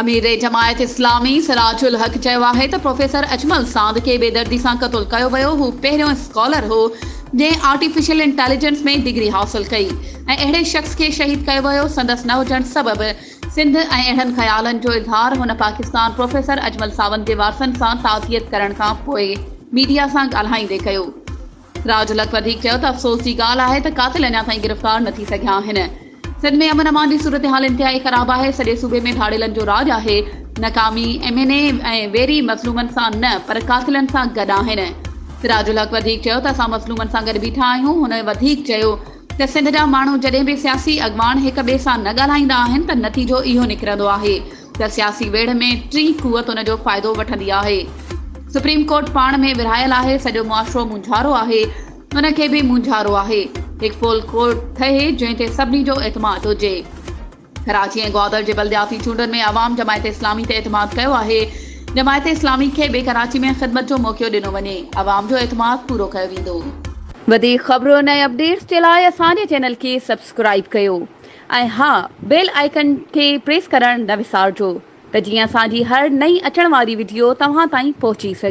अमीर जमायत इस्लामी सिराजुल हक चयो आहे त प्रोफेसर अजमल साद खे बेदर्दी सां क़तल कयो वियो। हू पहिरियों स्कॉलर हो जंहिं आर्टिफिशियल इंटेलिजेंस में डिग्री हासिल कई ऐं अहिड़े शख़्स खे शहीद कयो वियो। संदसि न हुजण सबबि सिंध ऐं अहिड़नि ख़्यालनि जो इज़हार हुन पाकिस्तान प्रोफेसर अजमल सावंत जे वारसनि सां ताज़ियत करण खां पोइ मीडिया सां ॻाल्हाईंदे कयो। सिराजुल हक वधीक चयो त अफ़सोस जी ॻाल्हि आहे त कातिल अञा ताईं गिरफ़्तार न थी सघिया आहिनि। सिंध में अमन अमान जी सूरत हाल इंतिहाई ख़राब आहे। सॼे सूबे में धाड़ेलनि जो राज आहे। नाकामी MNA ऐं वेरी मज़लूमनि सां न पर कातिलनि सां गॾु आहिनि। सिराजुल हक वधीक चयो त असां मज़लूमनि सां गॾु बीठा आहियूं। हुन वधीक चयो त सिंध जा माण्हू जॾहिं बि सियासी अॻवान हिक ॿिए सां न ॻाल्हाईंदा आहिनि त नतीजो इहो निकिरंदो आहे त सियासी वेढ़ में टी क़ुवत हुन जो फ़ाइदो वठंदी आहे। सुप्रीम कोर्ट पाण में विरहायल आहे। सॼो मुआशिरो मुंझारो आहे। हुनखे बि मुंझारो आहे। हिकु फुल कोर्ट ठहे जंहिं ते सभिनी जो एतमाद हुजे। कराची ऐं ग्वादर जे बलदियाती चूंडनि में अवाम जमायत इस्लामी ते एतमाद कयो आहे। जमायत इस्लामी खे ॿिए कराची में ख़िदमत जो मौक़ो ॾिनो वञे। अवाम जो एतमाद पूरो कयो वेंदो। वधीक ख़बरुनि ऐं अपडेट्स जे लाइ असांजे चैनल खे सब्सक्राइब कयो ऐं हा बेल आइकन खे प्रेस करणु न विसारिजो त जीअं असांजी हर नई अचण वारी वीडियो तव्हां ताईं पहुची सघे।